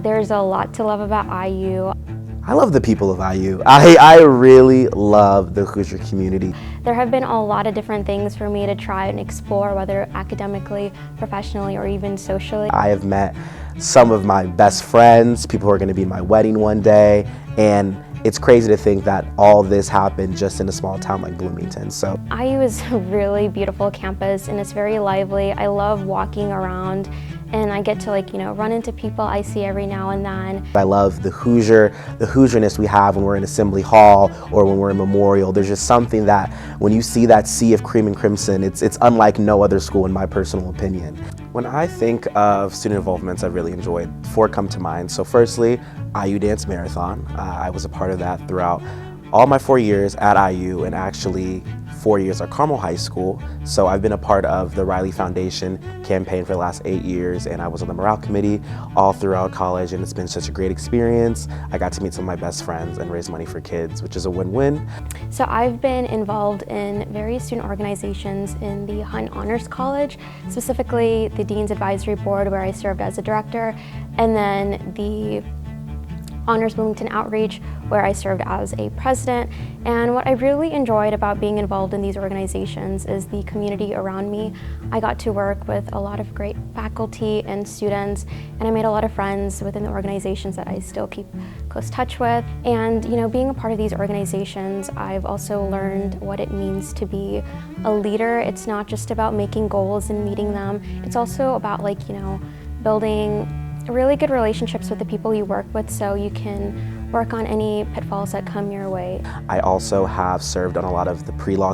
There's a lot to love about IU. I love the people of IU. I really love the Hoosier community. There have been a lot of different things for me to try and explore, whether academically, professionally, or even socially. I have met some of my best friends, people who are going to be in my wedding one day, and it's crazy to think that all this happened just in a small town like Bloomington. So IU is a really beautiful campus and it's very lively. I love walking around and I get to run into people I see every now and then. I love the Hoosierness we have when we're in Assembly Hall or when we're in Memorial. There's just something that when you see that sea of cream and crimson, it's unlike no other school in my personal opinion. When I think of student involvements I've really enjoyed, 4 come to mind. So firstly, IU Dance Marathon. I was a part of that throughout all my 4 years at IU and actually 4 years at Carmel High School. So I've been a part of the Riley Foundation campaign for the last 8 years, and I was on the morale committee all throughout college, and it's been such a great experience. I got to meet some of my best friends and raise money for kids, which is a win-win. So I've been involved in various student organizations in the Hutton Honors College, specifically the Dean's Advisory Board where I served as a director, and then the Honors Bloomington Outreach, where I served as a president. And what I really enjoyed about being involved in these organizations is the community around me. I got to work with a lot of great faculty and students, and I made a lot of friends within the organizations that I still keep close touch with. And being a part of these organizations, I've also learned what it means to be a leader. It's not just about making goals and meeting them. It's also about building really good relationships with the people you work with so you can work on any pitfalls that come your way. I also have served on a lot of the pre-law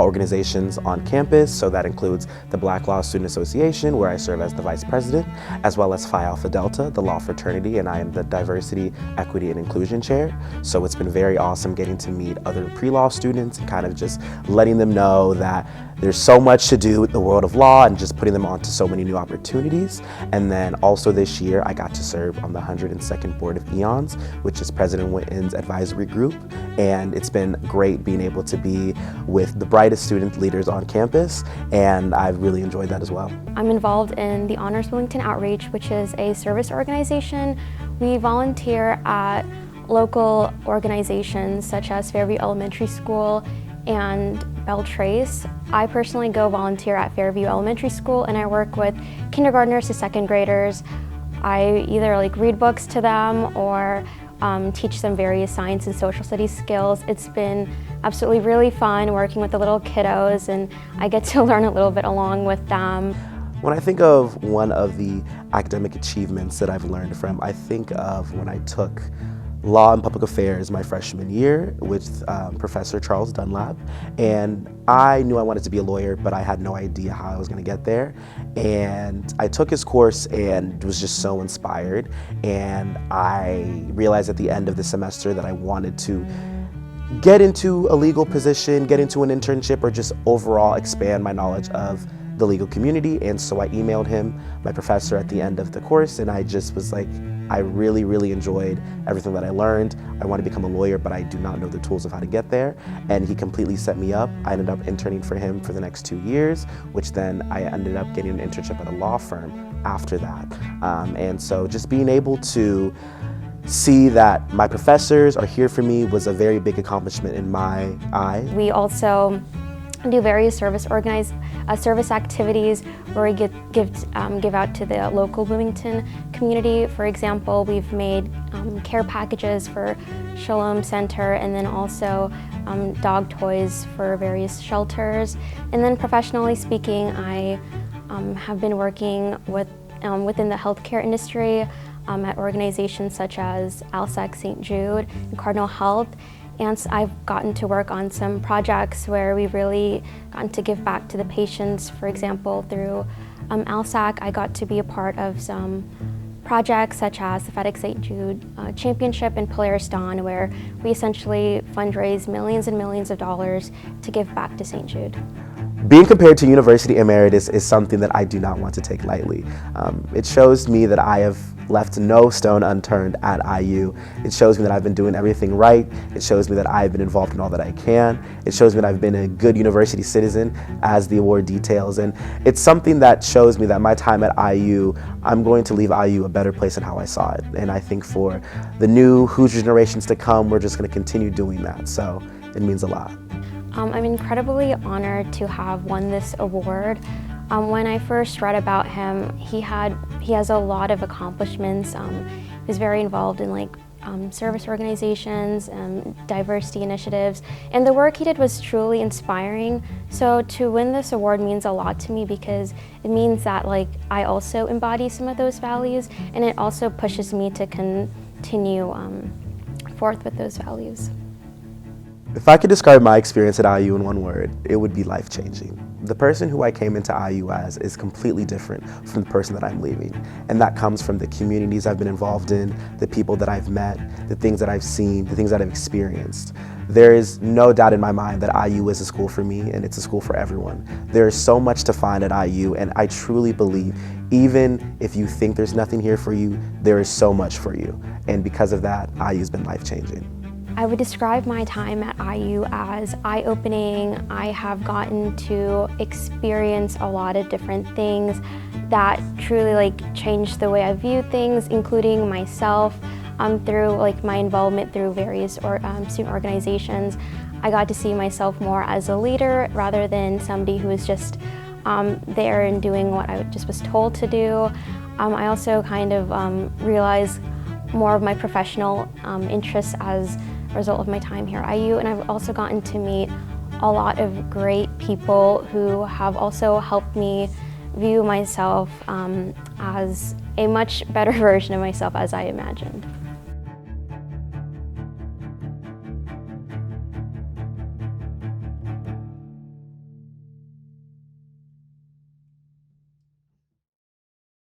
organizations on campus, so that includes the Black Law Student Association, where I serve as the vice president, as well as Phi Alpha Delta, the law fraternity, and I am the diversity, equity, and inclusion chair. So it's been very awesome getting to meet other pre-law students and kind of just letting them know that there's so much to do with the world of law and just putting them onto so many new opportunities. And then also this year, I got to serve on the 102nd Board of Aeons, which is President Witten's advisory group. And it's been great being able to be with the brightest student leaders on campus, and I've really enjoyed that as well. I'm involved in the Honors Bloomington Outreach, which is a service organization. We volunteer at local organizations such as Fairview Elementary School and Beltrace. I personally go volunteer at Fairview Elementary School, and I work with kindergartners to 2nd graders. I either read books to them or teach them various science and social studies skills. It's been absolutely really fun working with the little kiddos, and I get to learn a little bit along with them. When I think of one of the academic achievements that I've learned from, I think of when I took Law and Public Affairs my freshman year with Professor Charles Dunlap, and I knew I wanted to be a lawyer, but I had no idea how I was going to get there. And I took his course and was just so inspired, and I realized at the end of the semester that I wanted to get into a legal position, get into an internship, or just overall expand my knowledge of the legal community. And so I emailed him, my professor, at the end of the course, and I just was like, I really, really enjoyed everything that I learned. I want to become a lawyer, but I do not know the tools of how to get there. And he completely set me up. I ended up interning for him for the next 2 years, which then I ended up getting an internship at a law firm after that. And so just being able to see that my professors are here for me was a very big accomplishment in my eye. We also do various service activities where we give out to the local Bloomington community. For example, we've made care packages for Shalom Center, and then also dog toys for various shelters. And then professionally speaking, I have been working within the healthcare industry at organizations such as ALSEC, St. Jude, and Cardinal Health. And I've gotten to work on some projects where we've really gotten to give back to the patients. For example, through ALSAC, I got to be a part of some projects such as the FedEx St. Jude Championship and Polaris Dawn, where we essentially fundraise millions and millions of dollars to give back to St. Jude. Being compared to University Emeritus is something that I do not want to take lightly. It shows me that I have left no stone unturned at IU. It shows me that I've been doing everything right. It shows me that I've been involved in all that I can. It shows me that I've been a good university citizen, as the award details. And it's something that shows me that my time at IU, I'm going to leave IU a better place than how I saw it. And I think for the new Hoosier generations to come, we're just going to continue doing that. So it means a lot. I'm incredibly honored to have won this award. When I first read about him, he has a lot of accomplishments. He was very involved in service organizations, diversity initiatives, and the work he did was truly inspiring. So to win this award means a lot to me because it means that I also embody some of those values, and it also pushes me to continue forth with those values. If I could describe my experience at IU in one word, it would be life-changing. The person who I came into IU as is completely different from the person that I'm leaving. And that comes from the communities I've been involved in, the people that I've met, the things that I've seen, the things that I've experienced. There is no doubt in my mind that IU is a school for me, and it's a school for everyone. There is so much to find at IU, and I truly believe even if you think there's nothing here for you, there is so much for you. And because of that, IU's been life-changing. I would describe my time at IU as eye-opening. I have gotten to experience a lot of different things that truly changed the way I view things, including myself through my involvement through various student organizations. I got to see myself more as a leader rather than somebody who was just there and doing what I just was told to do. I also kind of realized more of my professional interests as a result of my time here at IU, and I've also gotten to meet a lot of great people who have also helped me view myself as a much better version of myself as I imagined.